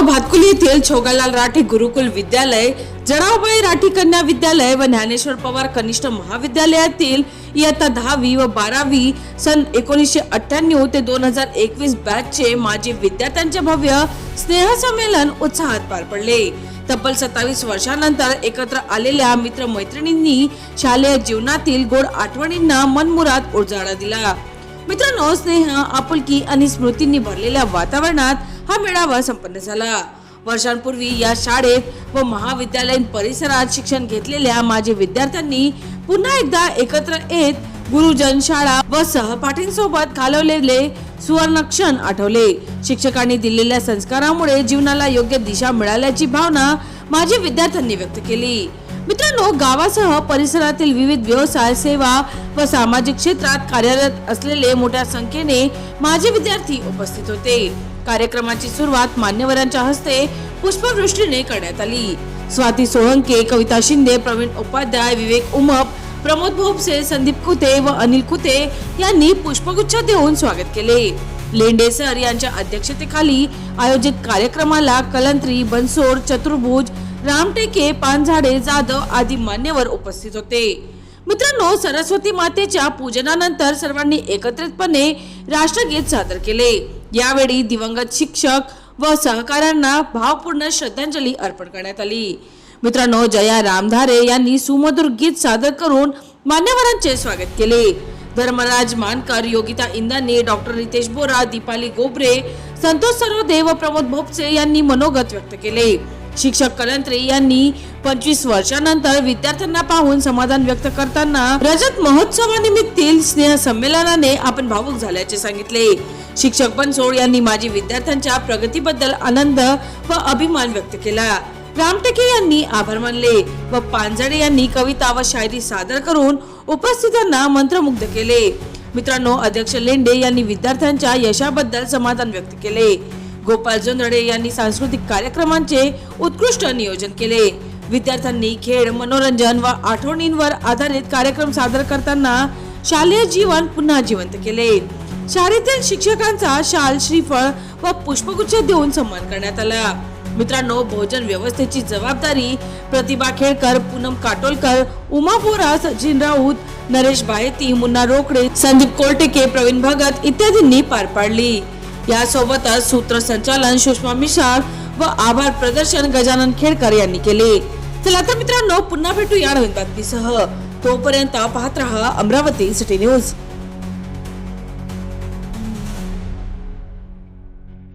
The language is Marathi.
भातकुली येथील छोगालाल राठी गुरुकुल विद्यालय, जराबाई राठी कन्या विद्यालय व ज्ञानेश्वर पवार कनिष्ठ महाविद्यालयातील इयत्ता 10वी व 12वी सन 1998 ते 2021 बॅचचे माजी विद्यार्थ्यांचे भव्य स्नेहसंमेलन उत्साहात पार पडले। तब्बल 27 वर्षांनंतर एकत्र आलेल्या मित्रमैत्रिणींनी शालेय जीवनातील गोड आठवणींना मनमुराद उजाळा दिला। मित्रांनो, स्नेह, आपुलकी आणि स्मृतींनी भरलेल्या वातावरणात हा मेळावा संपन्न झाला। वर्षांपूर्वी या शाळेत व महाविद्यालयीन परिसरात शिक्षण घेतलेल्या माजी विद्यार्थ्यांनी पुन्हा एकदा एकत्र येत गुरुजन, शाळा व सहपाठींसोबत घालवलेले सुवर्ण क्षण आठवले। शिक्षकांनी दिलेल्या संस्कारामुळे जीवनाला योग्य दिशा मिळाल्याची भावना माजी विद्यार्थ्यांनी व्यक्त केली। मित्रांनो, गावासह परिसरातील विविध व्यवसाय, सेवा व सामाजिक क्षेत्रात कार्यरत असलेले मोठ्या संख्येने माजी विद्यार्थी उपस्थित होते। कार्यक्रमाची सुरुवात मान्यवरांच्या हस्ते पुष्पवृष्टीने करण्यात आली। स्वाती सोळंके, कविता शिंदे, प्रवीण उपाध्याय, विवेक उमप, प्रमोद भोपसे, संदीप कुते व अनिल कुते यांनी पुष्पगुच्छ देऊन स्वागत केले। लेंडे सर यांच्या अध्यक्षतेखाली आयोजित कार्यक्रमाला कलंत्री, बनसोड, चतुर्भुज, रामटेके, पानझाडे, जाधव आदी मान्यवर उपस्थित होते। मित्रांनो, सरस्वती मातेच्या पूजनानंतर सर्वांनी एकत्रितपणे राष्ट्रगीत सादर केले। यावेळी दिवंगत शिक्षक व सहकाऱ्यांना भावपूर्ण श्रद्धांजली अर्पण करण्यात आली। मित्रांनो, जया रामधारे यांनी सुमधुर गीत सादर करून मान्यवरांचे स्वागत केले। धर्मराज मानकर, योगिता इंदाने, डॉक्टर रितेश बोरा, दीपाली गोबरे, संतोष सरोदे व प्रमोद भोपसे यांनी मनोगत व्यक्त केले। शिक्षक कलंत्री यांनी 25 वर्षांनंतर विद्यार्थ्यांना पाहून समाधान व्यक्त करताना रजत महोत्सवानिमित्तील स्नेह संमेलनाने आपण भावुक झाल्याचे सांगितले। शिक्षक बनसोड यांनी माजी विद्यार्थ्यांच्या प्रगतीबद्दल आनंद व अभिमान व्यक्त केला। रामटेके यांनी आभार मानले व पानझाडे यांनी कविता व शायरी सादर करून उपस्थितांना मंत्रमुग्ध केले। मित्रांनो, अध्यक्ष लेंडे यांनी विद्यार्थ्यांच्या यशाबद्दल समाधान व्यक्त केले। गोपाल जोंधळे यांनी सांस्कृतिक कार्यक्रमांचे उत्कृष्ट नियोजन केले। विद्यार्थ्यांनी खेळ, मनोरंजन व आठवणींवर आधारित कार्यक्रम सादर करताना शालेय जीवन पुन्हा जिवंत केले। शाळेतील शिक्षकांचा शाल, श्रीफळ व पुष्पगुच्छ देऊन सन्मान करण्यात आला। मित्रांनो, भोजन व्यवस्थेची जबाबदारी प्रतिभा खेळकर, पूनम काटोलकर, उमा बोरा, सचिन राऊत, नरेश बाहेती, मुन्ना रोकडे, संदीप कोलटेके, प्रवीण भगत इत्यादींनी पार पाडली। यासोबतच सूत्रसंचालन सुषमा मिसाळ व आभार प्रदर्शन गजानन खेडकर यांनी केले। चला तर मित्रांनो, पुन्हा भेटू या नवीन बातमीसह। तोपर्यंत पाहत रहा अमरावती सिटी न्यूज।